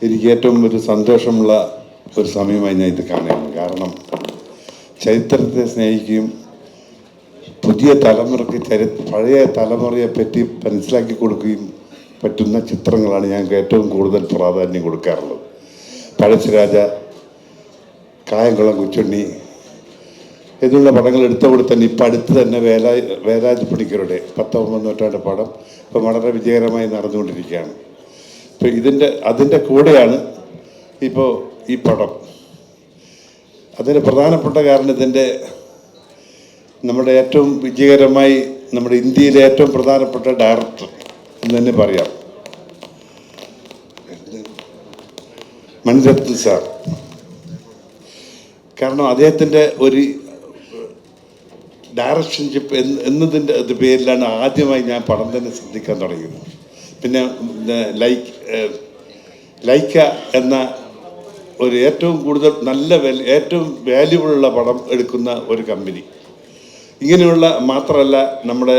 എനിക്ക് ഏറ്റവും ഒരു സന്തോഷമുള്ള ഒരു സമയമായി ഞാൻ ഇത് കാണുകയാണ്. കാരണം ചരിത്രത്തെ സ്നേഹിക്കുകയും പുതിയ തലമുറയ്ക്ക് പഴയ തലമുറയെ പറ്റി മനസ്സിലാക്കി കൊടുക്കുകയും പറ്റുന്ന ചിത്രങ്ങളാണ് ഞങ്ങൾക്ക് ഏറ്റവും കൂടുതൽ പ്രാധാന്യം കൊടുക്കാറുള്ളത്. പഴശ്ശിരാജ, കായംകുളം കൊച്ചുണ്ണി എന്നുള്ള പടങ്ങൾ എടുത്തവിടെ തന്നെ ഇപ്പം അടുത്ത് തന്നെ വേലായുധ പണിക്കരുടെ 19ാം നൂറ്റാണ്ട് പടം ഇപ്പം വളരെ വിജയകരമായി നടന്നുകൊണ്ടിരിക്കുകയാണ്. ഇപ്പം അതിൻ്റെ കൂടെയാണ് ഇപ്പോൾ ഈ പടം. അതിന് പ്രധാനപ്പെട്ട കാരണം ഇതിൻ്റെ നമ്മുടെ ഏറ്റവും വിജയകരമായി നമ്മുടെ ഇന്ത്യയിലെ ഏറ്റവും പ്രധാനപ്പെട്ട ഡയറക്ടർ എന്ന് തന്നെ പറയാം, മണിരത്നം സാർ. കാരണം അദ്ദേഹത്തിൻ്റെ ഒരു ഡയറക്ഷൻഷിപ്പ് എന്നതിൻ്റെ പേരിലാണ് ആദ്യമായി ഞാൻ പടം തന്നെ ശ്രദ്ധിക്കാൻ തുടങ്ങിയത്. പിന്നെ ലൈക്ക എന്ന ഒരു ഏറ്റവും കൂടുതൽ ഏറ്റവും വാല്യുബിളുള്ള പടം എടുക്കുന്ന ഒരു കമ്പനി, ഇങ്ങനെയുള്ള മാത്രമല്ല നമ്മുടെ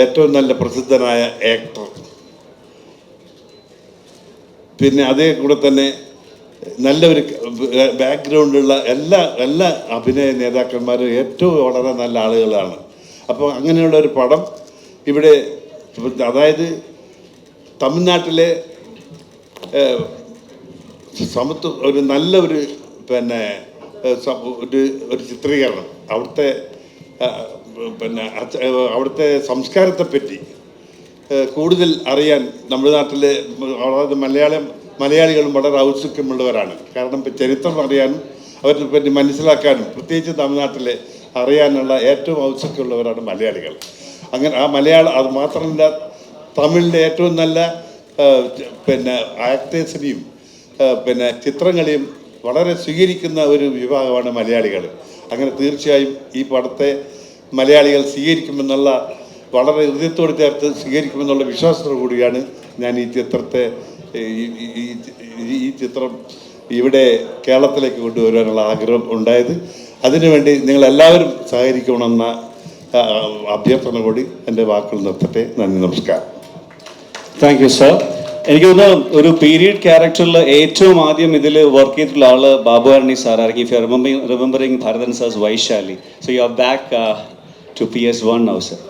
ഏറ്റവും നല്ല പ്രസിദ്ധനായ ആക്ടർ, പിന്നെ അതേ കൂടെ തന്നെ നല്ലൊരു ബാക്ക്ഗ്രൗണ്ടുള്ള എല്ലാ അഭിനയ നേതാക്കന്മാരും ഏറ്റവും വളരെ നല്ല ആളുകളാണ്. അപ്പോൾ അങ്ങനെയുള്ള ഒരു പടം ഇവിടെ, അതായത് തമിഴ്നാട്ടിലെ ഒരു നല്ല ഒരു പിന്നെ ഒരു ചിത്രീകരണം, അവിടുത്തെ സംസ്കാരത്തെപ്പറ്റി കൂടുതൽ അറിയാൻ നമ്മുടെ നാട്ടിലെ, അതായത് മലയാളികളും വളരെ ഔത്സുക്യമുള്ളവരാണ്. കാരണം ഇപ്പം ചരിത്രം അറിയാനും അവരെ പറ്റി മനസ്സിലാക്കാനും പ്രത്യേകിച്ച് തമിഴ്നാട്ടിലെ അറിയാനുള്ള ഏറ്റവും ഔത്സുക്യമുള്ളവരാണ് മലയാളികൾ. അങ്ങനെ അത് മാത്രമല്ല, തമിഴിലെ ഏറ്റവും നല്ല ആക്ടേഴ്സിനെയും ചിത്രങ്ങളെയും വളരെ സ്വീകരിക്കുന്ന ഒരു വിഭാഗമാണ് മലയാളികൾ. അങ്ങനെ തീർച്ചയായും ഈ പടത്തെ മലയാളികൾ സ്വീകരിക്കുമെന്നുള്ള, വളരെ ഹൃദയത്തോട് ചേർത്ത് സ്വീകരിക്കുമെന്നുള്ള വിശ്വാസത്തോടു കൂടിയാണ് ഞാൻ ഈ ചിത്രം ഇവിടെ കേരളത്തിലേക്ക് കൊണ്ടുവരാനുള്ള ആഗ്രഹം ഉണ്ടായത്. അതിനുവേണ്ടി നിങ്ങളെല്ലാവരും സഹകരിക്കണമെന്ന അഭ്യർത്ഥന കൂടി എൻ്റെ വാക്കുകൾ നിർത്തട്ടെ. നന്ദി, നമസ്കാരം. Thank you sir. എനിക്ക് തോന്നുന്നു ഒരു പീരീഡ് ക്യാരക്ടറിൽ ഏറ്റവും ആദ്യം ഇതിൽ വർക്ക് ചെയ്തിട്ടുള്ള ആള് ബാബുവാരണി സാറായിരിക്കും. If you remembering Bharathan sir's Vaishali. So you are back to PS1 now sir.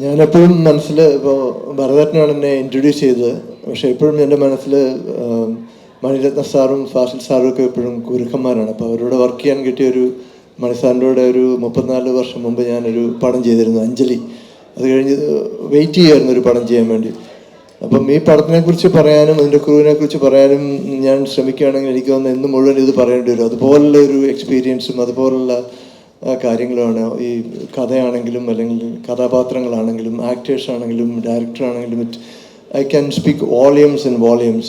ഞാനെപ്പോഴും മനസ്സിൽ, ഇപ്പോൾ ഭരതനാണ് എന്നെ ഇൻട്രൊഡ്യൂസ് ചെയ്തത്, പക്ഷേ എപ്പോഴും എൻ്റെ മനസ്സിൽ മണിരത്ന സാറും ഫാസിൽ സാറും ഒക്കെ എപ്പോഴും ഗുരുക്കന്മാരാണ്. അപ്പോൾ അവരോട് വർക്ക് ചെയ്യാൻ കിട്ടിയൊരു മണിസാറിൻ്റെ ഒരു 34 വർഷം മുമ്പ് ഞാനൊരു പടം ചെയ്തിരുന്നു, അഞ്ജലി. അത് കഴിഞ്ഞ് വെയിറ്റ് ചെയ്യുമായിരുന്നു ഒരു പടം ചെയ്യാൻ വേണ്ടി. അപ്പം ഈ പടത്തിനെക്കുറിച്ച് പറയാനും അതിൻ്റെ ക്രൂവിനെ കുറിച്ച് പറയാനും ഞാൻ ശ്രമിക്കുകയാണെങ്കിൽ എനിക്ക് തോന്നുന്നു ഇന്ന് മുഴുവൻ ഇത് പറയേണ്ടി വരും. അതുപോലുള്ള ഒരു എക്സ്പീരിയൻസും അതുപോലുള്ള കാര്യങ്ങളുമാണ് ഈ കഥയാണെങ്കിലും അല്ലെങ്കിൽ കഥാപാത്രങ്ങളാണെങ്കിലും ആക്ടേഴ്സ് ആണെങ്കിലും ഡയറക്ടറാണെങ്കിലും. I can speak volumes and volumes.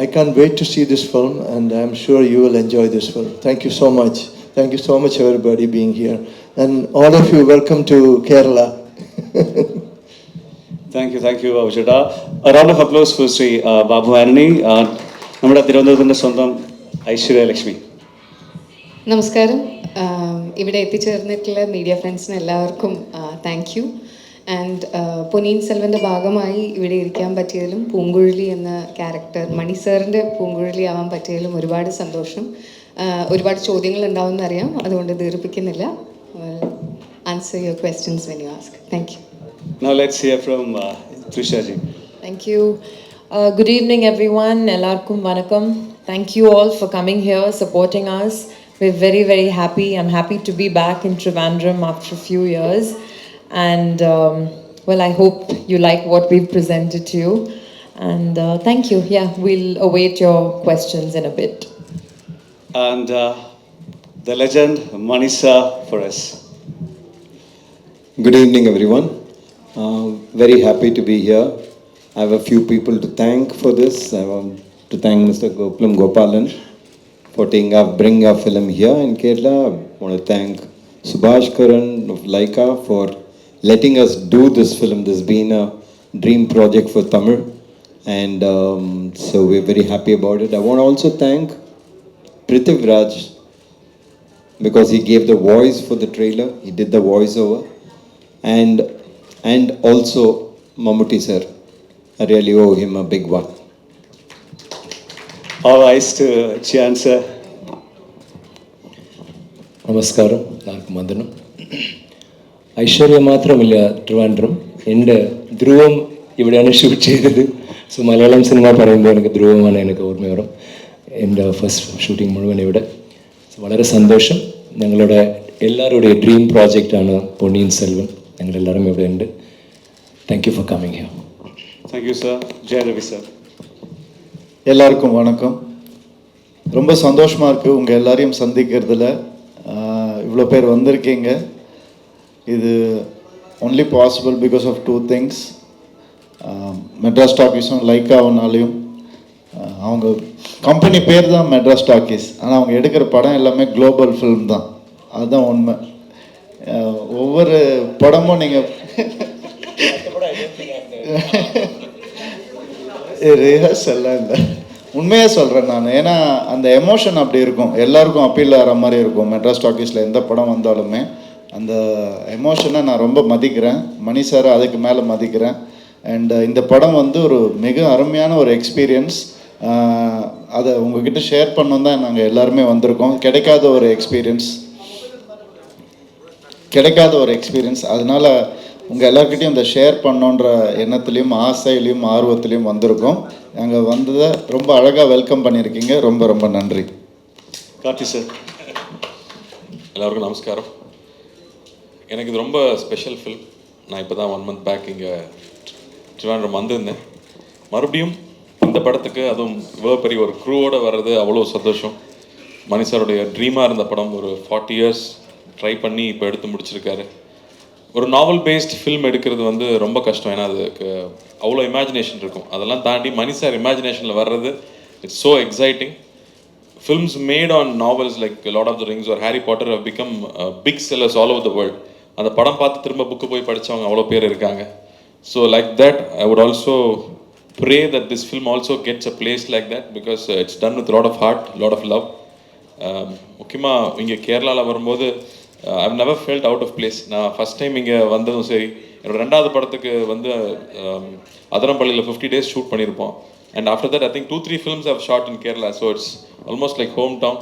I can't wait to see this film and I'm sure you will enjoy this film. Thank you so much. Thank you so much everybody being here. And all of you, welcome to Kerala. Thank you Babu Cheta. A round of applause for Sri Babu Anani. നമ്മുടെ തിരുവനന്തപുരത്തിൻ്റെ സ്വന്തം ഐശ്വര്യ ലക്ഷ്മി. നമസ്കാരം. ഇവിടെ എത്തിച്ചേർന്നിട്ടുള്ള media ഫ്രണ്ട്സിന് എല്ലാവർക്കും thank you. And Ponniyin സെൽവൻ്റെ ഭാഗമായി ഇവിടെ ഇരിക്കാൻ പറ്റിയതിലും പൂങ്കുഴലി എന്ന ക്യാരക്ടർ മണി സാറിൻ്റെ പൂങ്കുഴലി ആവാൻ പറ്റിയതിലും ഒരുപാട് സന്തോഷം. ഒരുപാട് ചോദ്യങ്ങൾ ഉണ്ടാവുമെന്ന് അറിയാം, അതുകൊണ്ട് ദീർഘിപ്പിക്കുന്നില്ല. Answer your questions when you ask. Thank you. Now let's hear from Trisha ji. Thank you. Good evening everyone. Ellarkum vanakkam. Thank you all for coming here, supporting us. We're very, very happy. I'm happy to be back in Trivandrum after a few years. And well, I hope you like what we've presented to you. And thank you. Yeah, we'll await your questions in a bit. And the legend, Manisa for us. Good evening everyone. Very happy to be here. I have a few people to thank for this. I want to thank Mr. Gopalan for bringing our film here in Kerala. I want to thank Subhash Karan of Laika for letting us do this film. This has been a dream project for Tamil, and so we're very happy about it. I want to also thank Prithviraj because he gave the voice for the trailer. He did the voiceover, and also Mammootty sir. I really owe him a big one. All rise to Chian sir. നമസ്കാരം, എല്ലാവർക്കും വന്ദനം. ഐശ്വര്യ മാത്രമില്ല ട്രിവാൻഡ്രം, എൻ്റെ ധ്രുവം ഇവിടെയാണ് shoot ചെയ്തത്. So Malayalam cinema പറയുമ്പോൾ എനിക്ക് ധ്രുവമാണ് എനിക്ക് ഓർമ്മ വരും. എൻ്റെ ഫസ്റ്റ് ഷൂട്ടിംഗ് മുഴുവൻ ഇവിടെ. സോ വളരെ സന്തോഷം. ഞങ്ങളുടെ എല്ലാവരുടെയും ഡ്രീം പ്രോജക്റ്റാണ് പൊന്നിയിൻ സെൽവൻ. ഞങ്ങളെല്ലാവരും ഇവിടെ ഉണ്ട്. Thank you for coming here. Thank you sir. Jai Ravi sir. எல்லாருக்கும் வணக்கம். ரொம்ப சந்தோஷமாக இருக்குது உங்கள் எல்லாரையும் சந்திக்கிறதுல. இவ்வளோ பேர் வந்திருக்கீங்க. இது only possible because of 2 things. Madras டாக்கீஸும் லைக்காவனாலையும் அவங்க கம்பெனி பேர் தான் மெட்ராஸ் டாக்கீஸ், ஆனால் அவங்க எடுக்கிற படம் எல்லாமே குளோபல் ஃபில்ம் தான். அதுதான் உண்மை. ஒவ்வொரு படமும் நீங்கள் ரிஹர்சல்லாம் இல்லை, உண்மையாக சொல்கிறேன் நான். ஏன்னா அந்த எமோஷன் அப்படி இருக்கும், எல்லாருக்கும் அப்பீல் ஆகிற மாதிரி இருக்கும். மெட்ராஸ் டாக்கீஸில் எந்த படம் வந்தாலுமே அந்த எமோஷனை நான் ரொம்ப மதிக்கிறேன். மணி சாரை அதுக்கு மேலே மதிக்கிறேன். அண்ட் இந்த படம் வந்து ஒரு மிக அருமையான ஒரு எக்ஸ்பீரியன்ஸ். அதை உங்ககிட்ட ஷேர் பண்ணோம் தான் நாங்கள் எல்லாருமே வந்திருக்கோம். கிடைக்காத ஒரு எக்ஸ்பீரியன்ஸ். அதனால் உங்கள் எல்லாருக்கிட்டையும் இந்த ஷேர் பண்ணோன்ற எண்ணத்துலேயும் ஆசையிலையும் ஆர்வத்துலேயும் வந்திருக்கோம். நாங்கள் வந்ததை ரொம்ப அழகாக வெல்கம் பண்ணியிருக்கீங்க. ரொம்ப ரொம்ப நன்றி. கார்த்தி சார். எல்லாருக்கும் நமஸ்காரம். எனக்கு இது ரொம்ப ஸ்பெஷல் ஃபில்ம். நான் இப்போ தான் 1 month பேக் இங்கே ட்ரிவாண்ட்ரம் வந்திருந்தேன். மறுபடியும் இந்த படத்துக்கு, அதுவும் இவ்வளோ பெரிய ஒரு க்ரூவோடு வர்றது அவ்வளோ சந்தோஷம். மணி சாருடைய ட்ரீமாக இருந்த படம் ஒரு 40 years ட்ரை பண்ணி இப்போ எடுத்து முடிச்சிருக்காரு. ஒரு நாவல் பேஸ்ட் ஃபில்ம் எடுக்கிறது வந்து ரொம்ப கஷ்டம். ஏன்னா அதுக்கு அவ்வளோ இமேஜினேஷன் இருக்கும். அதெல்லாம் தாண்டி மணி சார் இமேஜினேஷனில் வர்றது it's so exciting. Films made on novels like Lord of the Rings or Harry Potter have become big sellers all over the world. அந்த படம் பார்த்து திரும்ப புக்கு போய் படித்தவங்க அவ்வளோ பேர் இருக்காங்க. So like that I would also pray that this film also gets a place like that, because it's done with lot of heart, lot of love. முக்கியமாக இங்கே கேரளாவில் வரும்போது I've never felt out of place. நான் first time இங்கே வந்ததும் சரி, என்னோட 2வது படத்துக்கு வந்து அதரம்பள்ளியில் 50 days ஷூட் பண்ணியிருப்போம். And after that, I think 2-3 films have shot in Kerala, so it's almost like hometown.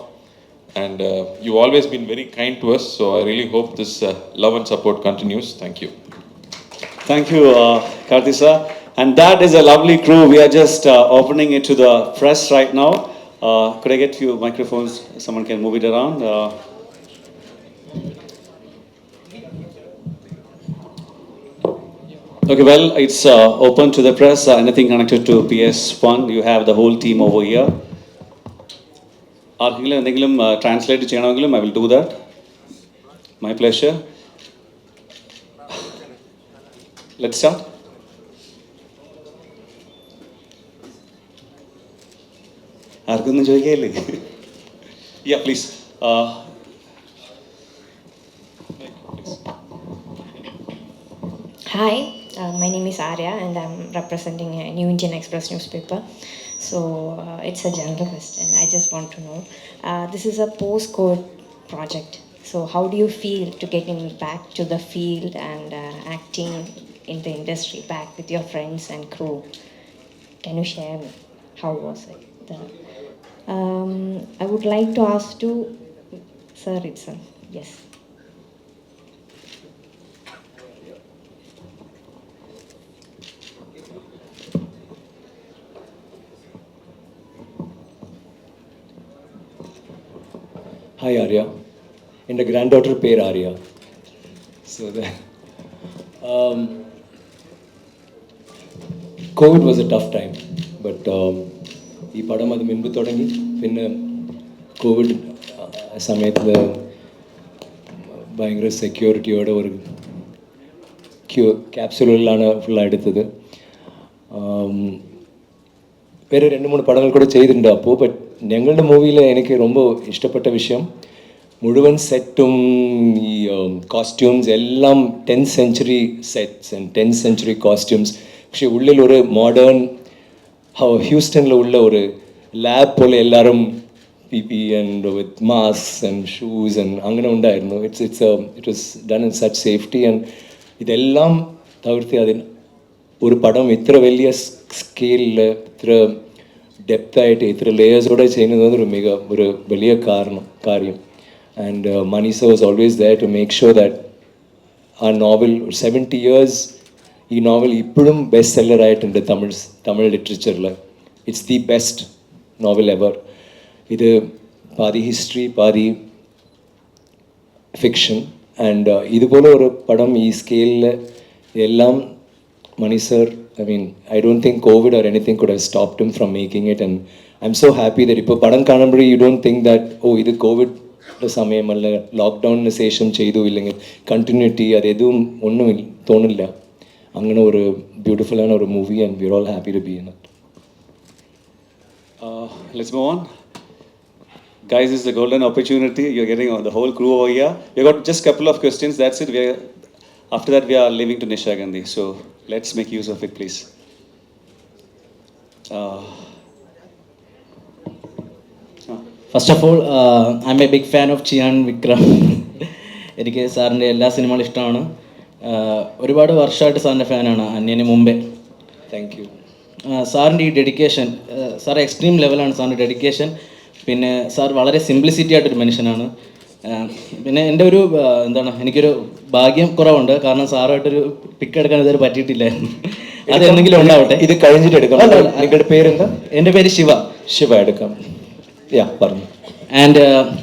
And you've always been very kind to us, so I really hope this love and support continues. Thank you. Thank you, Karthi sir. And that is a lovely crew. We are just opening it to the press right now. Could I get few microphones? Someone can move it around. Okay, well, it's open to the press. Anything connected to PS1, you have the whole team over here. ആർക്കെങ്കിലും എന്തെങ്കിലും translate ചെയ്യണമെങ്കിലും I will do that. My pleasure. Let's start. ആർക്കൊന്നും ചോദിക്കുകയില്ലേ? Yeah, please. Hi, my name is Arya and I'm representing a New Indian Express newspaper. So it's a general question. I just want to know, this is a post-code project. So how do you feel to getting back to the field and acting in the industry, back with your friends and crew? Can you share me? How was it? I would like to ask to Sir Ritson. Yes. Hi Arya. എൻ്റെ grand daughter പേര് Arya. So Covid was A tough time, but ഈ പടം അത് മുൻപ് തുടങ്ങി. പിന്നെ Covid സമയത്ത് ഭയങ്കര സെക്യൂരിറ്റിയോടെ ഒരു ക്യാപ്സുകളിലാണ് ഫുള്ളാണ് എടുത്തത്. വേറെ 2-3 പടങ്ങൾ കൂടെ ചെയ്തിട്ടുണ്ട് അപ്പോൾ. ബട്ട് ഞങ്ങളുടെ മൂവിയിൽ എനിക്ക് ரொம்ப ഇഷ്ടപ്പെട്ട വിഷയം മുഴുവൻ സെറ്റും ഈ കോസ്റ്റ്യൂംസ് എല്ലാം 10th century sets and 10th century costumes. പക്ഷേ ഉള്ളിൽ ഒരു മോഡേൺ ഹ്യൂസ്റ്റണിലുള്ള ഒരു ലാബ് പോലെ എല്ലാവരും PPE and with mask and shoes and അങ്ങനെ ഉണ്ടായിരുന്നു. It was done in such safety. And ഇതെല്ലാം തകർത്തി അതിന് ഒരു പടം ഇത്ര വലിയ സ്കെയിലിൽ ഇത്ര ഡെപ്തായിട്ട് ഇത്ര ലേയേഴ്സോടെ ചെയ്യുന്നത് ഒരു വലിയ കാര്യം. And Mani sir was always there to make sure that ആ നോവൽ 70 years ഈ നോവൽ ഇപ്പോഴും ബെസ്റ്റ് സെല്ലറായിട്ടുണ്ട് തമിഴ് ലിറ്ററേച്ചറിൽ. It's the best novel ever. ഇത് പാതി ഹിസ്റ്ററി പാതി ഫിക്ഷൻ. ആൻഡ് ഇതുപോലെ ഒരു പടം ഈ സ്കെയിലിൽ എല്ലാം മണി sir, I mean, I don't think COVID or anything could have stopped him from making it. And I'm so happy that ഇപ്പോൾ പടം കാണുമ്പോൾ you don't think that, ഇത് കോവിഡ് സമയമല്ല, ലോക്ക്ഡൗണിന് ശേഷം ചെയ്തു, ഇല്ലെങ്കിൽ കണ്ടിന്യൂറ്റി അതെതും ഒന്നും തോന്നില്ല. അങ്ങനെ ഒരു ബ്യൂട്ടിഫുള്ളാണ് ഒരു movie and we are all happy to be in it. Let's move on. Guys, this is the golden opportunity. You're getting the whole crew over here. We got just a couple of questions. That's it. After that, we are leaving to Nisha Gandhi. So let's make use of it, please. First of all, I'm a big fan of Chiyan Vikram. എനിക്ക് സാറിൻ്റെ എല്ലാ സിനിമകളും ഇഷ്ടമാണ്. ഒരുപാട് വർഷമായിട്ട് സാറിൻ്റെ ഫാനാണ്, അന്യന് മുമ്പേ. Thank you. സാറിൻ്റെ ഈ ഡെഡിക്കേഷൻ, സാർ എക്സ്ട്രീം ലെവലാണ് സാറിൻ്റെ ഡെഡിക്കേഷൻ. പിന്നെ സാർ വളരെ സിംപ്ലിസിറ്റി ആയിട്ടൊരു മനുഷ്യനാണ്. പിന്നെ എൻ്റെ ഒരു എനിക്കൊരു ഭാഗ്യം കുറവുണ്ട്, കാരണം സാറുമായിട്ടൊരു പിക്ക് എടുക്കാൻ ഇതുവരെ പറ്റിയിട്ടില്ലായിരുന്നു. അത് എന്തെങ്കിലും ഉണ്ടാവട്ടെ. ഇത് കഴിഞ്ഞിട്ട് എടുക്കാം. നിങ്ങളുടെ പേരെന്താ? എൻ്റെ പേര് ശിവ എടുക്കാം. പറഞ്ഞു. ആൻഡ്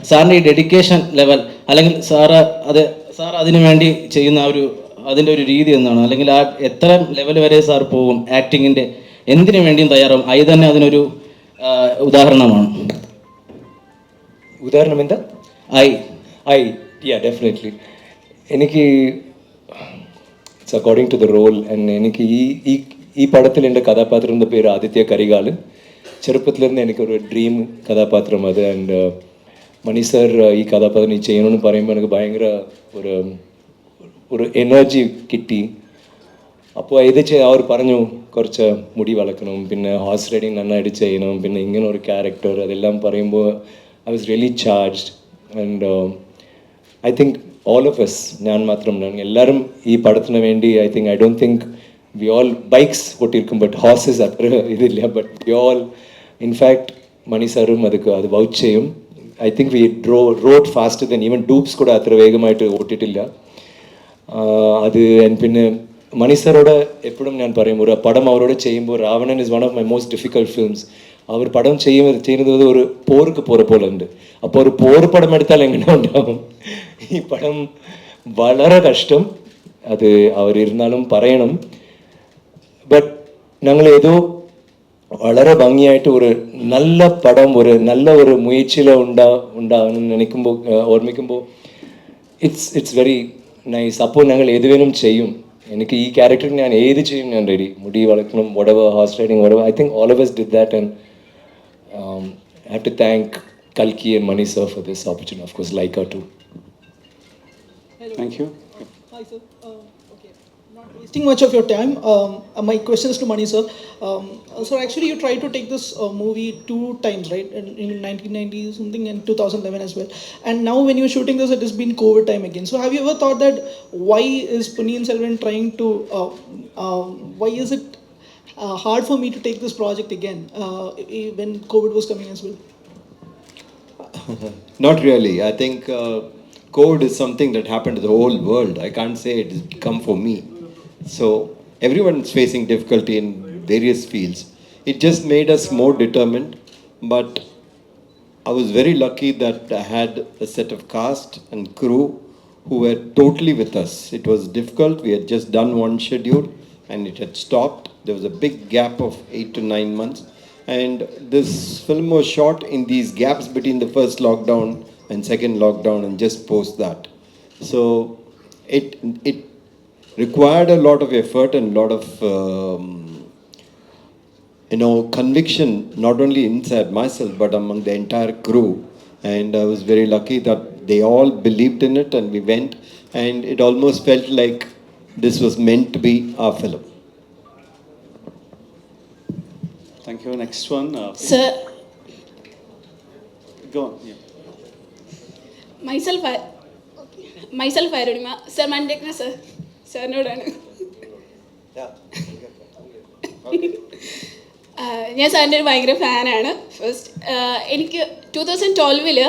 സാറിൻ്റെ ഈ ഡെഡിക്കേഷൻ ലെവൽ, അല്ലെങ്കിൽ സാർ അതിനു വേണ്ടി ചെയ്യുന്ന അതിൻ്റെ ഒരു രീതി എന്താണ്, അല്ലെങ്കിൽ ആ എത്ര ലെവൽ വരെ സാർ പോകും ആക്ടിങ്ങിൻ്റെ, എന്തിനു വേണ്ടിയും തയ്യാറാവും, അത് തന്നെ അതിനൊരു ഉദാഹരണമാണ്. ഉദാഹരണം എന്താ? ഡെഫിനറ്റ്ലി. എനിക്ക് it's according to the role. And എനിക്ക് ഈ പടത്തിൽ എൻ്റെ കഥാപാത്രത്തിൻ്റെ പേര് ആദിത്യ കരികാലൻ. ചെറുപ്പത്തിലിരുന്ന് എനിക്കൊരു ഡ്രീം കഥാപാത്രം അത്. ആൻഡ് മണി സർ ഈ കഥാപാത്രം ചെയ്യണമെന്ന് പറയുമ്പോൾ എനിക്ക് ഭയങ്കര ഒരു എനർജി കിട്ടി. അപ്പോൾ അവർ പറഞ്ഞു കുറച്ച് മുടി വളർക്കണം, പിന്നെ ഹോഴ്സ് റൈഡിങ് നന്നായിട്ട് ചെയ്യണം, പിന്നെ ഇങ്ങനെ ഒരു ക്യാരക്ടർ, അതെല്ലാം പറയുമ്പോൾ I was really charged. And I think all of us, ഞാൻ മാത്രം എല്ലാവരും ഈ പടത്തിന് വേണ്ടി I don't think we all bikes ഓട്ടിരിക്കും, ബട്ട് ഹോഴ്സസ് അത്ര ഇതില്ല. But we all in fact Mani സാറും അത് വൗച്ച് ചെയ്യും. I think we rode faster than even dupes കൂടെ അത്ര വേഗമായിട്ട് ഓട്ടിട്ടില്ല. അത് പിന്നെ മണി സാറോട് എപ്പോഴും ഞാൻ പറയും, ഒരു പടം അവരോട് ചെയ്യുമ്പോൾ, Raavanan is one of my most difficult films. അവർ പടം ചെയ്യുന്നത് ഒരു പോർക്ക് പോലെ ഉണ്ട്. അപ്പോൾ ഒരു പോർ പടം എടുത്താൽ എങ്ങനെ ഉണ്ടാവും? ഈ പടം വളരെ കഷ്ടം, അത് അവരിരുന്നാലും പറയണം. ബട്ട് ഞങ്ങൾ ഏതോ വളരെ ഭംഗിയായിട്ട് ഒരു നല്ല പടം, നല്ല മുയற்சிയിൽ ഉണ്ടാകും ഓർമ്മിക്കുമ്പോൾ ഇറ്റ്സ് വെരി നൈസ്. അപ്പോൾ ഞങ്ങൾ ഏത് വേണം ചെയ്യും. എനിക്ക് ഈ ക്യാരക്ടറിന് ഞാൻ ഏത് ചെയ്യും, ഞാൻ റെഡി. മുടി വളർത്തണം, whatever, horse riding, whatever. I think all of us did that, and I have to thank Kalki and Mani sir for this opportunity. Of course, Laika too. Hello. Thank you. Hi sir. Okay. Not wasting much of your time. My question is to Mani sir. So actually you tried to take this movie 2 times, right? In 1990 something and 2011 as well. And now when you're shooting this, it has been COVID time again. So have you ever thought that why is Ponniyin Selvan trying to, why is it hard for me to take this project again when COVID was coming as well? Not really. I think COVID is something that happened to the whole world. I can't say it has come for me. So everyone's facing difficulty in various fields. It just made us more determined. But I was very lucky that I had a set of cast and crew who were totally with us. It was difficult. We had just done one schedule and it had stopped. There was a big gap of 8 to 9 months. And this film was shot in these gaps between the first lockdown and second lockdown and just post that. So it required a lot of effort and a lot of conviction, not only inside myself but among the entire crew. And I was very lucky that they all believed in it, and we went, and it almost felt like this was meant to be our film. Thank you. Next one. Sir, go on. Yeah. myself Arunima. Sir, Mandekna sir. Sir, no done. Yeah. ഞാൻ സാറിൻ്റെ ഒരു ഭയങ്കര ഫാനാണ്. First എനിക്ക് 2012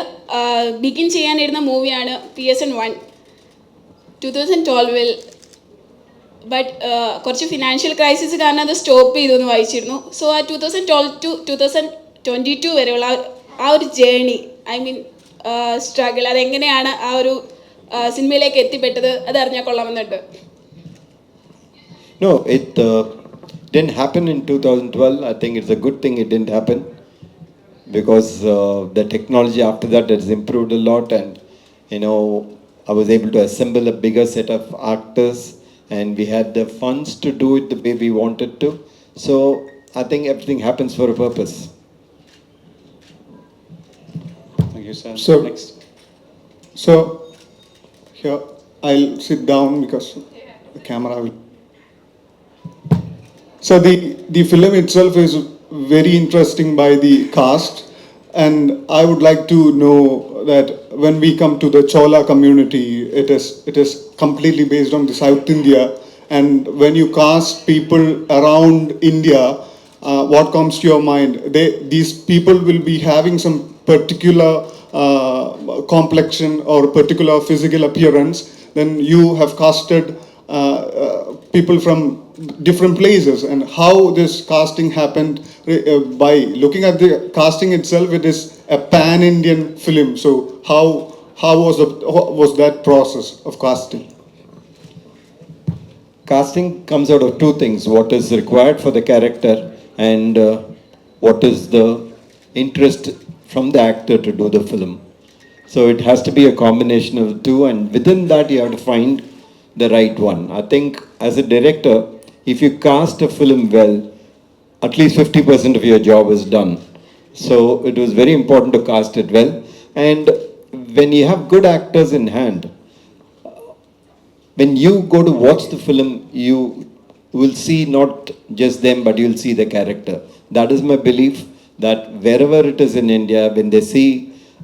begin ചെയ്യാനിരുന്ന മൂവിയാണ് PSN1 2012. But കുറച്ച് financial crisis കാരണം അത് സ്റ്റോപ്പ് ചെയ്തു എന്ന് വായിച്ചിരുന്നു. സോ ആ 2012 to 2022 വരെയുള്ള ആ ഒരു ജേണി, ഐ മീൻ സ്ട്രഗിൾ, അതെങ്ങനെയാണ് ആ ഒരു സിനിമയിലേക്ക് എത്തിപ്പെട്ടത്, അത് അറിഞ്ഞാൽ കൊള്ളാമെന്നുണ്ട്. No, it didn't happen in 2012. I think it's a good thing it didn't happen because the technology after that has improved a lot, and I was able to assemble a bigger set of actors, and we had the funds to do it the way we wanted to. So I think everything happens for a purpose. Thank you, sir. So- Next. So, here I'll sit down because the camera will. So the film itself is very interesting by the cast, and I would like to know that when we come to the Chola community, it is completely based on the South India, and when you cast people around India, what comes to your mind? These people will be having some particular complexion or particular physical appearance. Then you have casted people from different places, and how this casting happened, by looking at the casting itself, it is a pan-Indian film. So how was that process of casting? Casting comes out of two things: what is required for the character, and what is the interest from the actor to do the film. So it has to be a combination of the two, and within that you have to find the right one. I think as a director, if you cast a film well, at least 50% of your job is done. So it was very important to cast it well. And when you have good actors in hand, when you go to watch the film, you will see not just them, but you'll see the character. That is my belief, that wherever it is in India, when they see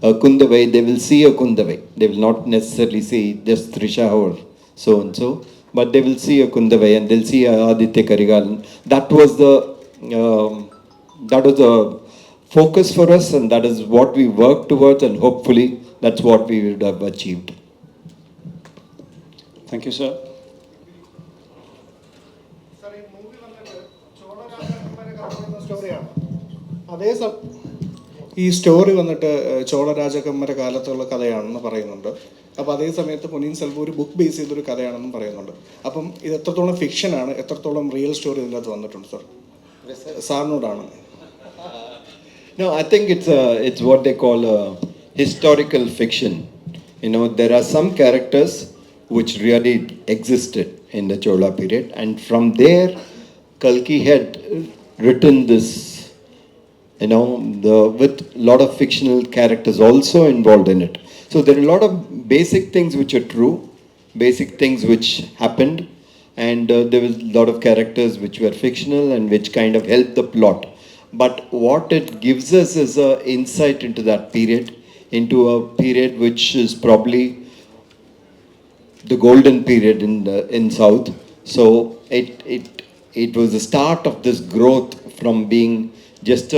a Kundavai, they will see a Kundavai. They will not necessarily see just Trisha or so and so, but they will see a Kundavai, and they'll see a Aditya Karigalan. That was the focus for us, and that is what we worked towards, and hopefully that's what we would have achieved. Thank you, sir. അതേ ഈ story വന്നിട്ട് ചോള രാജകന്മാരുടെ കാലത്തുള്ള കഥയാണെന്ന് പറയുന്നുണ്ട്. അപ്പോൾ അതേ സമയത്ത് പൊന്നിയിൻ സെൽവം ഒരു book base ചെയ്തൊരു കഥയാണെന്നും പറയുന്നുണ്ട്. അപ്പം ഇത് എത്രത്തോളം ഫിക്ഷനാണ്, എത്രത്തോളം റിയൽ സ്റ്റോറി ഇതിൻ്റെ അകത്ത് വന്നിട്ടുണ്ട് sir? സാറിനോടാണ്. No, I think it's what they call a historical fiction. There are some characters which really existed in the Chola period, and from there, Kalki had written this, with a lot of fictional characters also involved in it. So there are a lot of basic things which are true, basic things which happened, and there was a lot of characters which were fictional and which kind of helped the plot. But what it gives us is an insight into that period, into a period which is probably the golden period in South. So it was the start of this growth from being just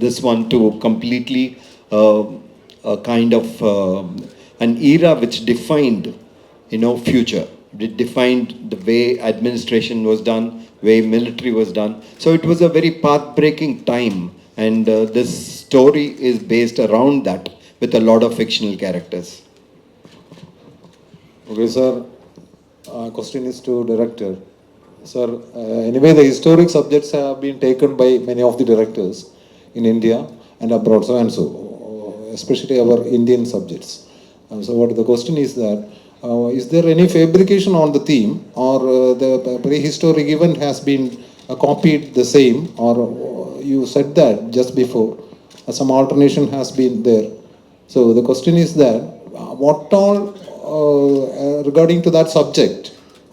this one to completely a kind of an era which defined, future. It defined the way administration was done, way military was done. So it was a very path-breaking time, and this story is based around that with a lot of fictional characters. Okay, sir. Question is to director. Sir, anyway, the historic subjects have been taken by many of the directors in India and abroad, so and so, especially our Indian subjects. So what the question is that, is there any fabrication on the theme, or the prehistoric event has been copied the same, or you said that just before, some alternation has been there. So the question is that, what all regarding to that subject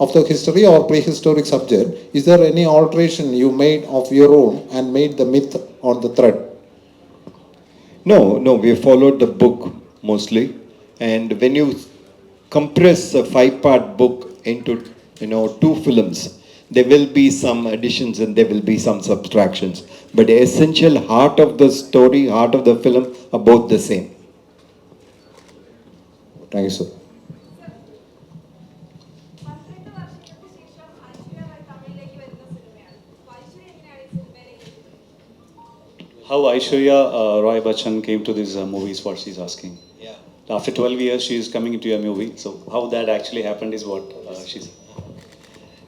of the history or prehistoric subject, is there any alteration you made of your own and made the myth on the thread? No, we followed the book mostly, and when you compress a 5-part book into 2 films, there will be some additions and there will be some subtractions. But the essential heart of the story, heart of the film are both the same. Thank you, sir. How Aishwarya Roy Bachchan came to these movies, what she's asking. Yeah. After 12 years, she is coming into a movie. So how that actually happened is what she's.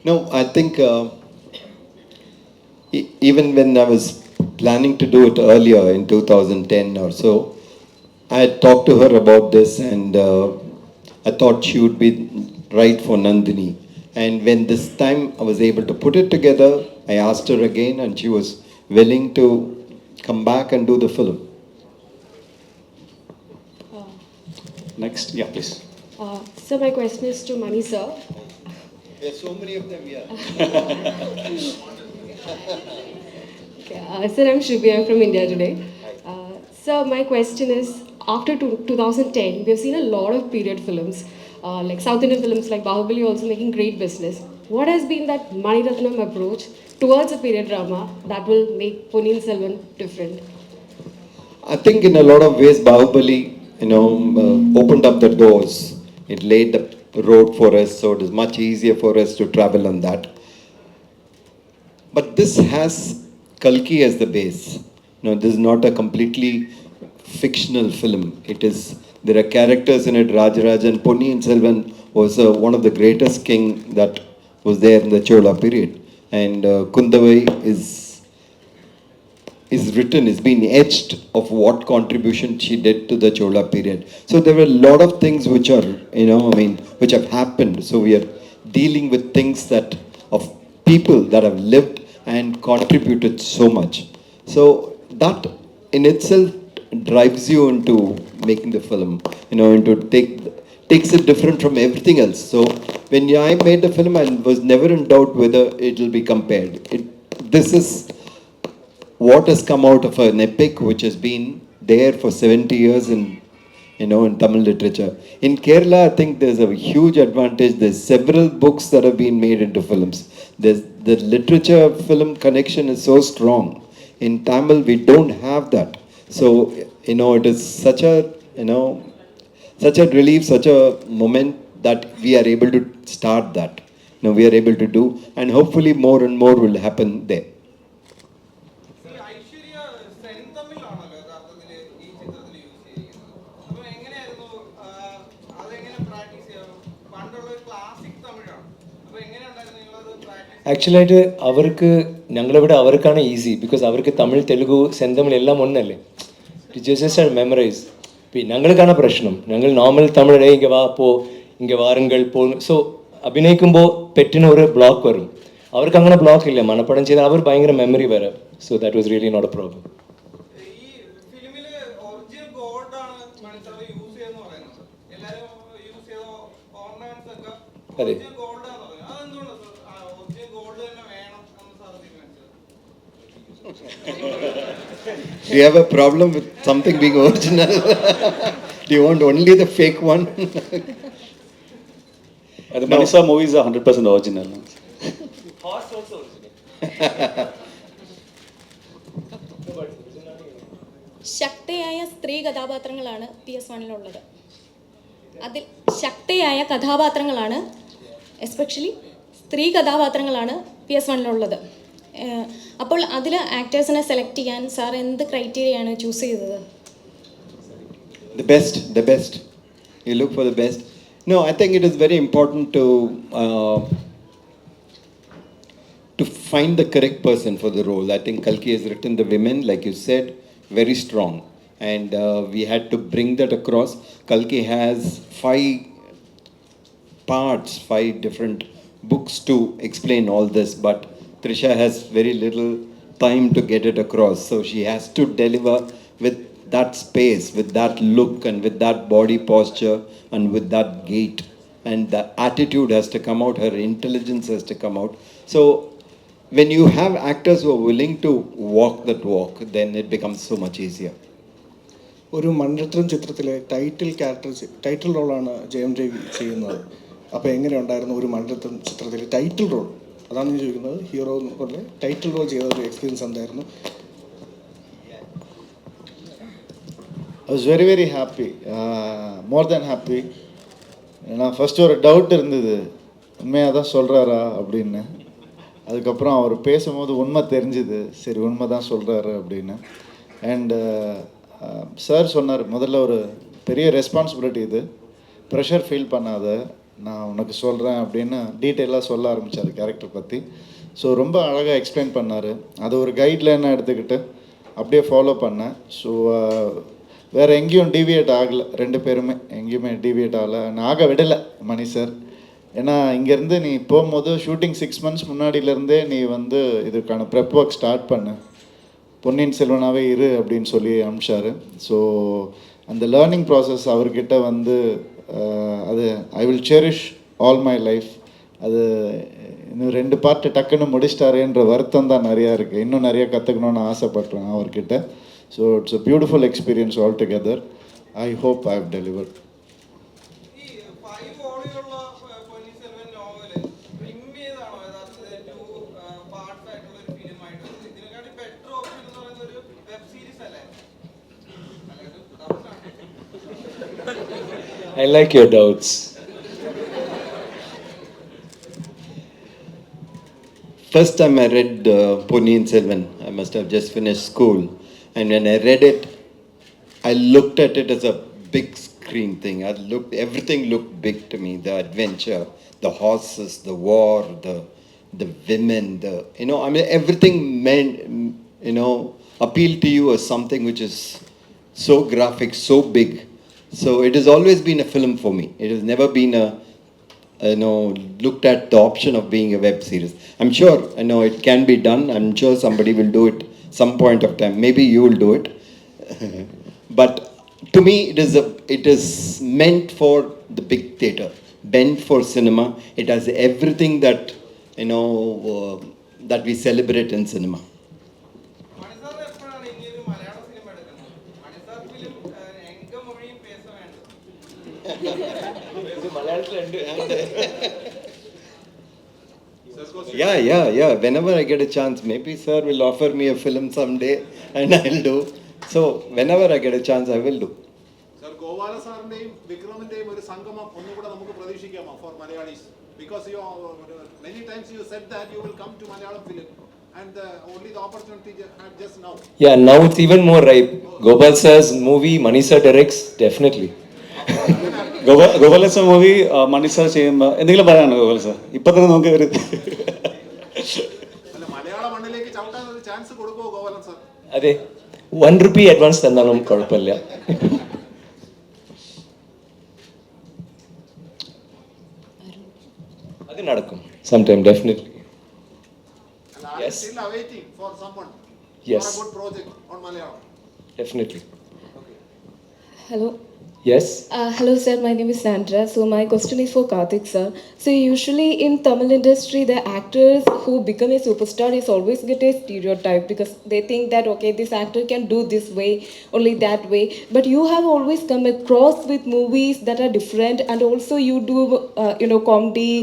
No, I think even when I was planning to do it earlier in 2010 or so, I had talked to her about this, and I thought she would be right for Nandini. And when this time I was able to put it together, I asked her again, and she was willing to come back and do the film. Next, yeah, please. So my question is to Mani sir. There are so many of them here. Sir, I'm Shrubi. I'm from India today. Sir, my question is, after 2010, we have seen a lot of period films, like South Indian films like Bahubali also making great business. What has been that Mani Ratnam approach towards a period drama that will make Ponniyin Selvan different? I think in a lot of ways, Bahubali, opened up the doors. It laid the road for us, so it is much easier for us to travel on that. But this has Kalki as the base. No, this is not a completely fictional film. There are characters in it. Rajarajan, Ponniyin Selvan was one of the greatest king that was there in the Chola period. And Kundavai is written, is been etched of what contribution she did to the Chola period. So there were a lot of things which are, which have happened. So we are dealing with things of people that have lived and contributed so much. So that in itself drives you into making the film, takes it different from everything else. So when I made the film, I was never in doubt whether it will be compared. This is what has come out of an epic which has been there for 70 years in Tamil literature. In Kerala, I think there's a huge advantage. There's several books that have been made into films. The literature film connection is so strong. In Tamil, we don't have that. So, it is such a relief, such a moment that we are able to start that. We are able to do, and hopefully more and more will happen there. ആക്ച്വലായിട്ട് ഞങ്ങളിവിടെ അവർക്കാണ് easy, because അവർക്ക് തമിഴ്, തെലുഗു, സെന്തമിഴ് എല്ലാം ഒന്നല്ലേ. Just memorise. ഞങ്ങൾക്കാണ് പ്രശ്നം. ഞങ്ങൾ normal Tamil ഇங்கே വാ പോ, ഇங்கே വാരുங்கள் പോ. സോ അഭിനയിക്കുമ്പോൾ പെറ്റിന് ഒരു ബ്ലോക്ക് വരും. അവർക്ക് അങ്ങനെ ബ്ലോക്ക് ഇല്ല. മനപ്പാടം ചെയ്താൽ അവർ ഭയങ്കര മെമ്മറി വരാം. So that was really not a problem. അതെ. Do you have a problem with something being original? Do you want only the fake one? The Manisa movies are 100% original. Horse also original. ശക്തിയായ സ്ത്രീ കഥാപാത്രങ്ങളാണ് PS1 അതിൽ ശക്തിയായ കഥാപാത്രങ്ങളാണ്, especially സ്ത്രീ കഥാപാത്രങ്ങളാണ് PS1 അപ്പോൾ അതിൽ ആക്ടേഴ്സിനെ സെലക്ട് ചെയ്യാൻ സാർ എന്ത് ക്രൈറ്റീരിയയാണ് ചൂസ് ചെയ്തത്? The best. You look for the best. No, I think it is very important to find the correct person for the role. I think Kalki has written the women, like you said, very strong. And we had to bring that across. Kalki has 5 parts, 5 different books to explain all this, but Trisha has very little time to get it across. So she has to deliver with that space, with that look, and with that body posture, and with that gait. And the attitude has to come out, her intelligence has to come out. So when you have actors who are willing to walk that walk, then it becomes so much easier. ഒരു മണിരത്നം ചിത്രത്തിലെ title റോളാണ് ജയം രവി ചെയ്യുന്നത്. അപ്പോൾ എങ്ങനെയുണ്ടായിരുന്നു ഒരു മണിരത്നം ചിത്രത്തിലെ title role? അതാണ് ഞാൻ ചോദിക്കുന്നത്. ഹീറോ പോലെ ടൈറ്റിൽ റോൾ ചെയ്ത ഒരു എക്സ്പീരിയൻസ് എന്തായിരുന്നു? I was very very happy, more than happy. ஏன்னா ஃபஸ்ட்டு ஒரு டவுட் இருந்தது, உண்மையாக தான் சொல்கிறாரா அப்படின்னு. அதுக்கப்புறம் அவர் பேசும்போது உண்மை தெரிஞ்சுது, சரி உண்மை தான் சொல்கிறாரு அப்படின்னு. அண்டு சார் சொன்னார், முதல்ல ஒரு பெரிய ரெஸ்பான்சிபிலிட்டி இது, ப்ரெஷர் ஃபீல் பண்ணாத, நான் உனக்கு சொல்கிறேன் அப்படின்னு டீட்டெயிலாக சொல்ல ஆரம்பித்தார் கேரக்டர் பற்றி. ஸோ ரொம்ப அழகாக எக்ஸ்பிளைன் பண்ணார். அது ஒரு கைட்லைனாக எடுத்துக்கிட்டு அப்படியே ஃபாலோ பண்ணேன். ஸோ வேறு எங்கேயும் டீவியேட் ஆகலை, ரெண்டு பேருமே எங்கேயுமே டீவியேட் ஆகலை, நான் ஆக விடலை மணி சார். ஏன்னா இங்கேருந்து நீ போகும்போது ஷூட்டிங் 6 months முன்னாடியிலேருந்தே நீ வந்து இதுக்கான ப்ரெப் ஒர்க் ஸ்டார்ட் பண்ணு, பொன்னியின் செல்வனாகவே இரு அப்படின்னு சொல்லி அனுப்பிச்சார். ஸோ அந்த லேர்னிங் ப்ராசஸ் அவர்கிட்ட வந்து அது I will cherish all my life. அது இன்னும் 2 பார்ட்டு டக்குன்னு முடிச்சிட்டாரேன்ற வருத்தம் தான் நிறையா இருக்குது. இன்னும் நிறையா கற்றுக்கணுன்னு ஆசைப்பட்றேன் அவர்கிட்ட. So it's a beautiful experience all together. I hope I have delivered. I like your doubts. First time I read Ponniyin Selvan, I must have just finished school. And when I read it, I looked at it as a big screen thing. Everything looked big to me. The adventure, the horses, the war, the women, everything meant, appealed to you as something which is so graphic, so big. So it has always been a film for me. It has never been looked at the option of being a web series. I'm sure, it can be done. I'm sure somebody will do it some point of time. Maybe you will do it. But to me, it is meant for the big theatre, meant for cinema. It has everything that, that we celebrate in cinema. Yeah. Whenever I get a chance, maybe sir will offer me a film someday and I'll do. So whenever I get a chance, I will do. Sir, Govala sarneyum Vikraminteyum oru sangamam onnu kuda namukku pradishikama for Malayalis, because you many times you said that you will come to Malayalam film, and only the opportunity had just now. Yeah, now it's even more ripe. Gopal sir's movie, Mani sir directs, definitely. Gopala sir movie Mani sir ചെയ്യുമ്പോൾ എന്തെങ്കിലും പറയാനോ Gopala sir? ഇപ്പം തന്നെ നമുക്ക് ഒരു മലയാള മണ്ണിലേക്ക് ചവിട്ടാൻ ഒരു ചാൻസ് കൊടുക്കുമോ ഗോപാലൻ സാർ? അതെ, 1 rupee അഡ്വാൻസ് തന്നാലും കുഴപ്പമില്ല. അത് നടക്കും sometime, definitely. Yes. Still awaiting for someone. Yes. For a good project on Malayalam. Definitely. Hello. Yes. Hello sir, my name is Sandra. So my question is for Karthik sir. So usually in Tamil industry, the actors who become a superstar is always get a stereotype because they think that okay, this actor can do this way, only that way. But you have always come across with movies that are different, and also you do comedy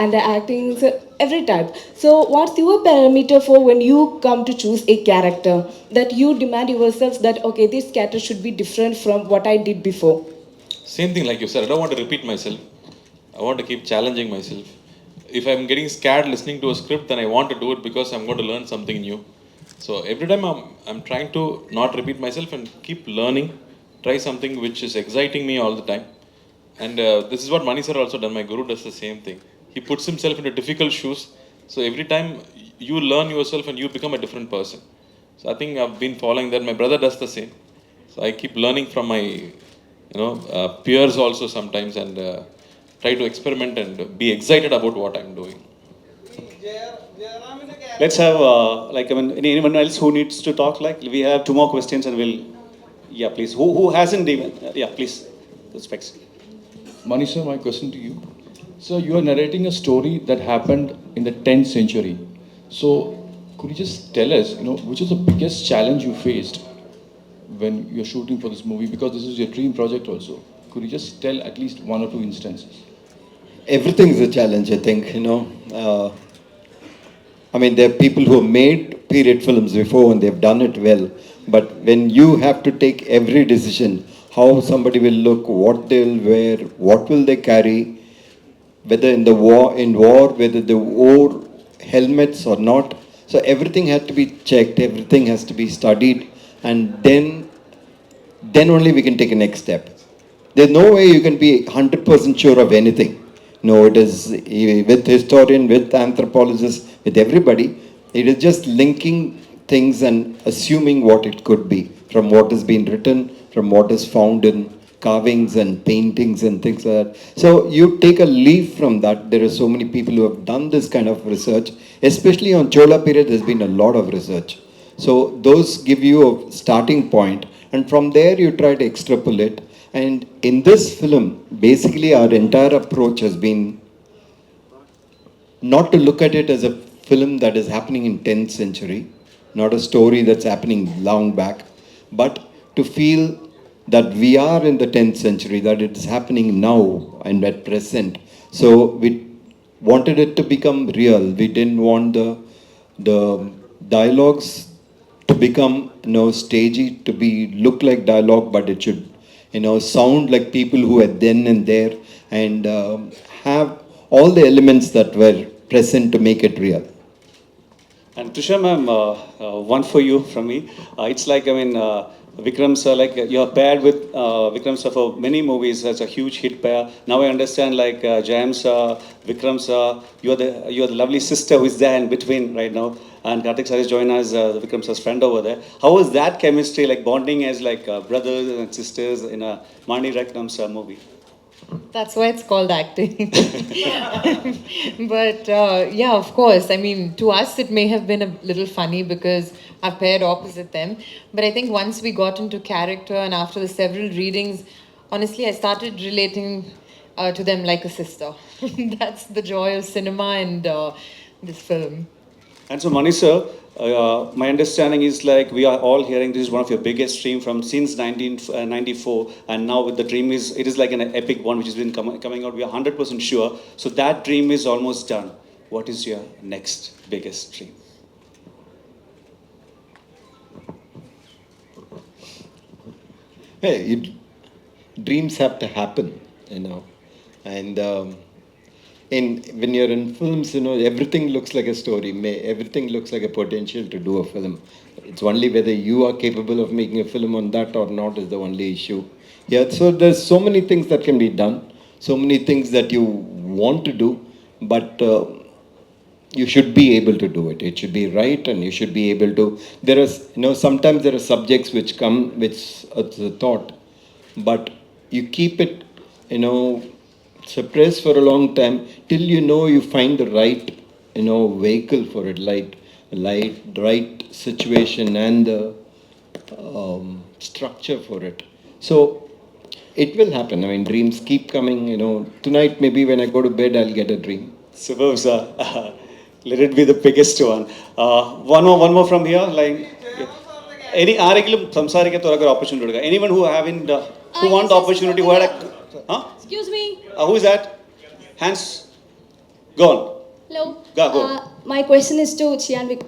and acting. So every type. So what's your parameter for when you come to choose a character that you demand yourself that okay, this character should be different from what I did before? Same thing like you said, I don't want to repeat myself. I want to keep challenging myself. If I'm getting scared listening to a script, then I want to do it because I'm going to learn something new. So every time I'm trying to not repeat myself and keep learning, try something which is exciting me all the time. And this is what Mani sir also done. My guru does the same thing. He puts himself into difficult shoes. So every time you learn yourself and you become a different person. So I think I've been following that. My brother does the same. So I keep learning from my peers also sometimes, and try to experiment and be excited about what I'm doing. let's have anyone else who needs to talk? Like we have 2 more questions and we'll please. Who hasn't even please. Respects. Mani sir, my question to you. So you are narrating a story that happened in the 10th century. So could you just tell us, which is the biggest challenge you faced when you're shooting for this movie? Because this is your dream project also. Could you just tell at least 1 or 2 instances? Everything is a challenge, I think. I mean, there are people who have made period films before and they've done it well. But when you have to take every decision, how somebody will look, what they'll wear, what will they carry, whether in war, whether they wore helmets or not. So everything had to be checked, everything has to be studied, and then only we can take a next step. There's no way you can be 100% sure of anything. No, it is with historian, with anthropologists, with everybody. It is just linking things and assuming what it could be from what has been written, from what is found in carvings and paintings and things like that. So you take a leaf from that. There are so many people who have done this kind of research, especially on Chola period. There's been a lot of research. So those give you a starting point, and from there you try to extrapolate. And in this film, basically our entire approach has been not to look at it as a film that is happening in 10th century, not a story that's happening long back, but to feel that we are in the 10th century, that it is happening now and at present. So we wanted it to become real. We didn't want the dialogues to become stagey, to be look like dialogue, but it should sound like people who are then and there, and have all the elements that were present to make it real. And Trisha ma'am, one for you from me. It's like, I mean, Vikram sir, like you're paired with Vikram sir for many movies as a huge hit pair. Now I understand, like Jayam sir, Vikram sir, you're the lovely sister who is there in between right now. And Karthik sir is joining us, Vikram sir's friend over there. How was that chemistry, like bonding as like brothers and sisters in a Mani Ratnam sir movie? That's why it's called acting. But yeah, of course. I mean, to us, it may have been a little funny because I've paired opposite them. But I think once we got into character and after the several readings, honestly, I started relating to them like a sister. That's the joy of cinema and this film. And so, Mani sir, my understanding is like we are all hearing this is one of your biggest dream from since 1994, and now with the dream it is like an epic one which has been coming out. We are 100% sure. So that dream is almost done. What is your next biggest dream? Hey, dreams have to happen, and when you're in films, everything looks like a story. Everything looks like a potential to do a film. It's only whether you are capable of making a film on that or not is the only issue. Yeah, so there's so many things that can be done, so many things that you want to do, but you should be able to do it. It should be right, and you should be able to. There is, sometimes there are subjects which come, which it's a thought, but you keep it, suppressed for a long time till you find the right, vehicle for it, right situation and the structure for it. So it will happen. I mean, dreams keep coming. Tonight maybe when I go to bed, I'll get a dream. Superb, sir. Let it be the biggest one. One more from here. Like any opportunity. Anyone who who want the opportunity, who had a, Excuse me. who is that? Hands. Go on. Hello. Go. My question is to Chian Vic.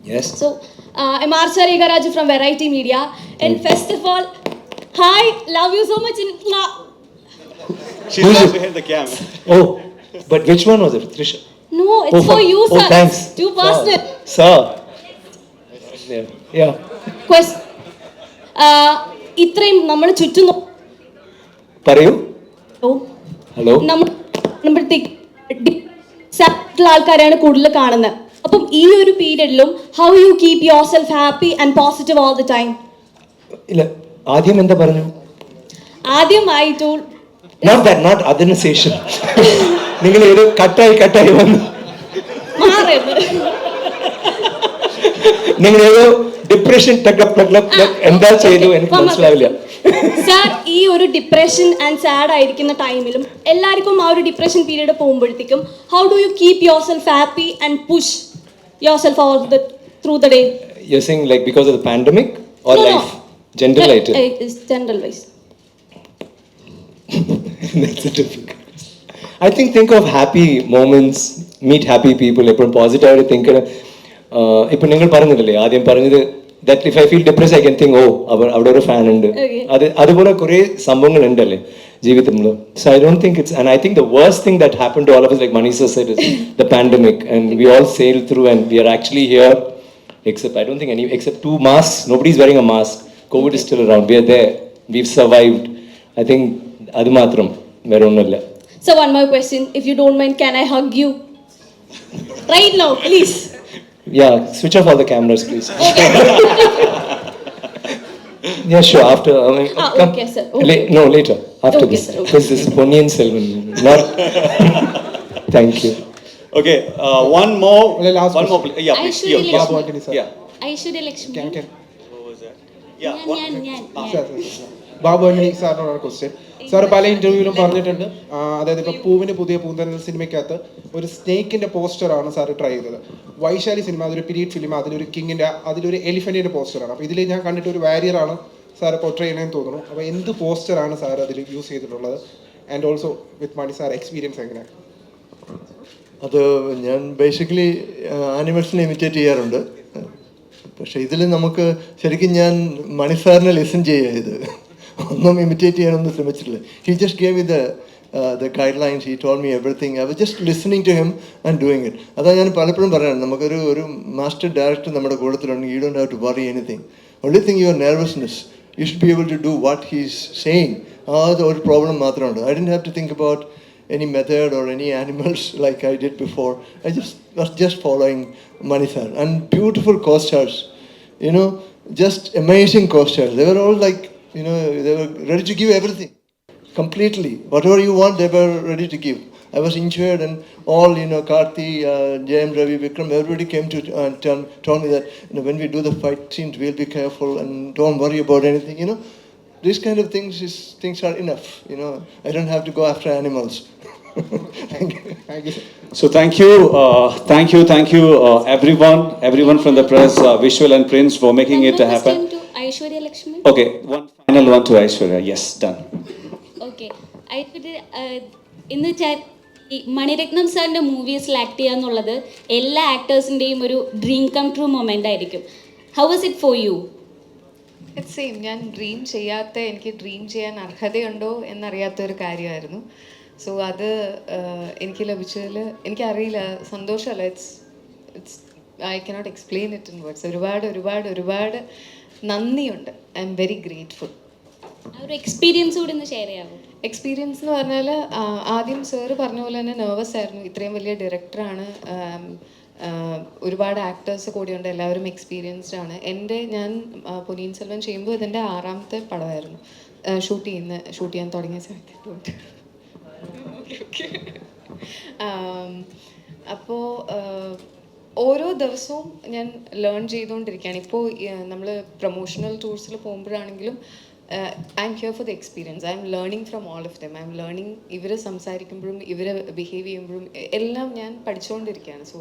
Yes. So, I'm Archari Garaju from Variety Media. And first of all, hi, love you so much. She's right behind the camera. Oh, but which one was it, Trisha? No, it's for you, sir. Oh, thanks. You passed it. Sir. Yeah. Question. ഇത്രയും നമ്മൾ ചുറ്റും പറയൂ. Hello. ആൾക്കാരെയാണ് കൂടുതൽ കാണുന്നത്. അപ്പം ഈ ഒരു പീരിയഡിലും how you keep yourself happy and positive all the time? ഇല്ല, ആദ്യം എന്താ പറഞ്ഞു? ആദ്യമായി not അതിന് ശേഷം നിങ്ങൾ ഒരു കട്ടായി വന്നു. നിങ്ങൾ ഏതോ ഡിപ്രഷൻ എന്താ ചെയ്തു എനിക്ക് മനസ്സിലാവില്ല. സാർ, ഈ ഒരു ഡിപ്രഷൻ ആൻഡ് സാഡ് ആയിരിക്കുന്ന ടൈമിലും എല്ലാവർക്കും ആ ഒരു ഡിപ്രഷൻ പീരീഡ് പോകുമ്പോഴത്തേക്കും how do you keep yourself happy and push your self through the day? You're saying like because of the pandemic or life? General item. General wise. That's a difficult. I think of happy moments, meet happy people, എപ്പോഴും പോസിറ്റീവായിട്ട് think. ഇപ്പം നിങ്ങൾ പറഞ്ഞില്ലേ ആദ്യം പറഞ്ഞത്, that if I feel depressed I can think, oh അവിടെ ഒരു fan ഉണ്ട്. അതുപോലെ കുറേ സംഭവങ്ങൾ ഉണ്ടല്ലേ ജീവിതത്തിൽ. So I don't think it's, and I think the worst thing that happened to all of us, like Manisha said, is the pandemic, and we all sailed through and we are actually here, except I don't think any, except 2 masks, nobody's wearing a mask. COVID is still around, we are there, we've survived. I think adu matram vera onnilla. So one more question, if you don't mind, can I hug you right now, please? Yeah, switch off all the cameras, please. Yeah, sure. After, come. Okay, sir. Okay. No, later. After Okay, this. sir. Okay. Because this is Ponniyin Selvan. Not. Thank you. Okay, one more. Last one more. Yeah, please. Aishwarya Yeah, Lakshmi. Babu Antony, sir. yeah. Aishwarya Lakshmi. What was that? Yeah. ഞാൻ. Babu Antony സാറിനോടാണ് question. Sir പല ഇന്റർവ്യൂവിലും പറഞ്ഞിട്ടുണ്ട്, അതായത് ഇപ്പോൾ പൂവിന് പുതിയ പൂന്തനൽ സിനിമയ്ക്കകത്ത് ഒരു സ്നേക്കിന്റെ പോസ്റ്ററാണ് sir try ചെയ്തത്. Vaishali cinema അതൊരു പീരീഡ് ഫിലിം, അതിലൊരു എലിഫന്റിന്റെ പോസ്റ്ററാണ്. അപ്പോൾ ഇതിൽ ഞാൻ കണ്ടിട്ട് ഒരു വാരിയറാണ് സാർ പോർട്രേ ചെയ്യണമെന്ന് തോന്നുന്നു. അപ്പോൾ എന്ത് പോസ്റ്ററാണ് സാർ അതിൽ യൂസ് ചെയ്തിട്ടുള്ളത്? And also with Mani sir experience എങ്ങനെയാണ്? അത് ഞാൻ ബേസിക്കലി ആനിമൽസിനെ ഇമിറ്റേറ്റ് ചെയ്യാറുണ്ട്. പക്ഷേ ഇതിൽ നമുക്ക് ശരിക്കും ഞാൻ മണി സാറിനെ ലിസൺ ചെയ്യുക, ഇത് ഒന്നും ഇമിറ്റേറ്റ് ചെയ്യാനൊന്നും ശ്രമിച്ചിട്ടില്ല. He just gave me the guidelines, he told me everything. I was just listening to him and doing it. അതാ ഞാൻ പലപ്പോഴും പറയാം, നമുക്കൊരു മാസ്റ്റർ ഡയറക്ടർ നമ്മുടെ കൂട്ടത്തിലുണ്ടെങ്കിൽ you don't have to worry anything. Only thing your nervousness, you should be able to do what he's saying. അത് ഒരു problem മാത്രമുണ്ട്. I didn't have to think about any method or any animals like I did before. I was just following Mani sir. And beautiful co-stars, just amazing co-stars. They were all like, they were ready to give everything, completely. Whatever you want, they were ready to give. I was injured and all, Karthi, Jayam, Ravi, Vikram, everybody came to told me that, when we do the fight scenes, we'll be careful and don't worry about anything, These kind of things are enough, I don't have to go after animals. Thank you. So thank you, everyone from the press, visual and prints for making it happen. Question to Aishwarya Lakshmi. Okay, one final one to Aishwarya. Yes, done. Okay. ഇന്ന് ഈ മണിരത്നം സാറിൻ്റെ മൂവീസിൽ act ചെയ്യുക എന്നുള്ളത് എല്ലാ ആക്ടേഴ്സിൻ്റെയും ഒരു dream come true moment ആയിരിക്കും. How was it for you? It's same. ഞാൻ എനിക്ക് ഡ്രീം ചെയ്യാൻ അർഹതയുണ്ടോ എന്നറിയാത്തൊരു കാര്യമായിരുന്നു. സോ അത് എനിക്ക് ലഭിച്ചതിൽ എനിക്കറിയില്ല, സന്തോഷമല്ല, it's I cannot explain it in words. ഒരുപാട് നന്ദിയുണ്ട്. I'm very grateful. ആ ഒരു എക്സ്പീരിയൻസ് കൂടി ഒന്ന് ഷെയർ ചെയ്യാമോ? എക്സ്പീരിയൻസ് എന്ന് പറഞ്ഞാൽ ആദ്യം സാറ് പറഞ്ഞ പോലെ തന്നെ നെർവസ് ആയിരുന്നു. ഇത്രയും വലിയ ഡയറക്ടറാണ്, ഒരുപാട് ആക്ടേഴ്സ് കൂടിയുണ്ട്, എല്ലാവരും എക്സ്പീരിയൻസ്ഡ് ആണ്. ഞാൻ പൊന്നിയിൻ സെൽവൻ ചെയ്യുമ്പോൾ ഇതെൻ്റെ 6ാമത്തെ പടമായിരുന്നു ഷൂട്ട് ചെയ്യാൻ തുടങ്ങിയ സമയത്ത്. അപ്പോൾ ഓരോ ദിവസവും ഞാൻ ലേൺ ചെയ്തുകൊണ്ടിരിക്കുകയാണ്. ഇപ്പോൾ നമ്മൾ പ്രൊമോഷണൽ ടൂർസിൽ പോകുമ്പോഴാണെങ്കിലും I'm here for the experience. I'm learning from all of them. I'm learning. ഇവർ സംസാരിക്കുമ്പോഴും ഇവർ ബിഹേവ് ചെയ്യുമ്പോഴും എല്ലാം ഞാൻ പഠിച്ചുകൊണ്ടിരിക്കുകയാണ്. സോ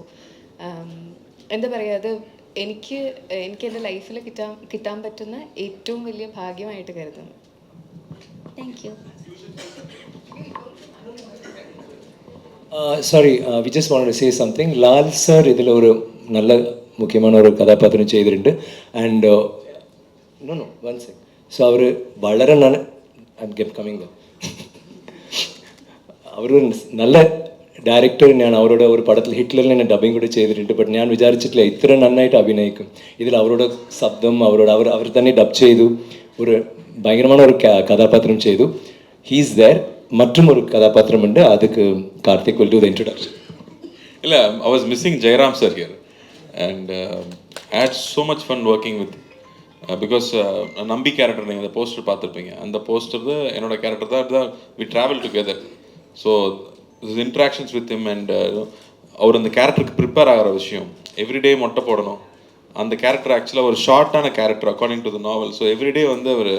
എന്താ പറയുക, അത് എനിക്ക് എൻ്റെ ലൈഫിൽ കിട്ടാൻ പറ്റുന്ന ഏറ്റവും വലിയ ഭാഗ്യമായിട്ട് കരുതുന്നു. Thank you. Sorry, we just wanted to say something. Lal sir ഇതിൽ ഒരു നല്ല മുഖ്യமான ഒരു കഥാപാത്രം ചെയ്തിട്ടുണ്ട്. And no, one sec. So അവർ വളരെ അവരൊരു നല്ല ഡയറക്ടർ തന്നെയാണ്. അവരോട് ഒരു പടത്തിൽ ഹിറ്റ്ലറിൽ തന്നെ ഡബിങ് കൂടെ ചെയ്തിട്ടുണ്ട്. ബട്ട് ഞാൻ വിചാരിച്ചിട്ടില്ല ഇത്ര നന്നായിട്ട് അഭിനയിക്കും. ഇതിൽ അവരുടെ ശബ്ദം അവർ തന്നെ ഡബ് ചെയ്തു. ഒരു ഭയങ്കരமான ഒരു കഥാപാത്രം ചെയ്തു. He's there. மற்றும் ஒரு கதாபாத்திரம் உண்டு, அதுக்கு Karthik will do the introduction. இல்லை, I was missing Jairam sir here and I had so much fun working with because நம்பி கேரக்டர் நீங்கள் அந்த போஸ்டர் பார்த்துருப்பீங்க. அந்த போஸ்டர் தான் என்னோட கேரக்டர் தான். we travel together, so this interactions with him and அவர் அந்த கேரக்டருக்கு ப்ரிப்பேர் ஆகிற விஷயம், எவ்ரிடே மொட்டை போடணும். அந்த கேரக்டர் ஆக்சுவலாக ஒரு ஷார்ட்டான character according to the novel. So everyday வந்து அவர்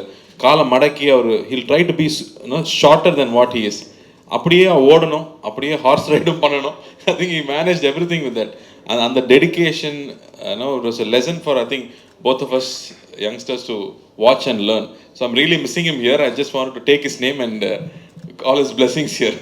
காலை மடக்கி he'll try to be shorter than what he is. அப்படியே ஓடணும், அப்படியே ஹார்ஸ் ரைடும் பண்ணணும். I think he manage everything with that. அந்த dedication it was a lesson for I think both of us youngsters to watch and learn. So I'm really missing him here. I just wanted to take his name and all his blessings here.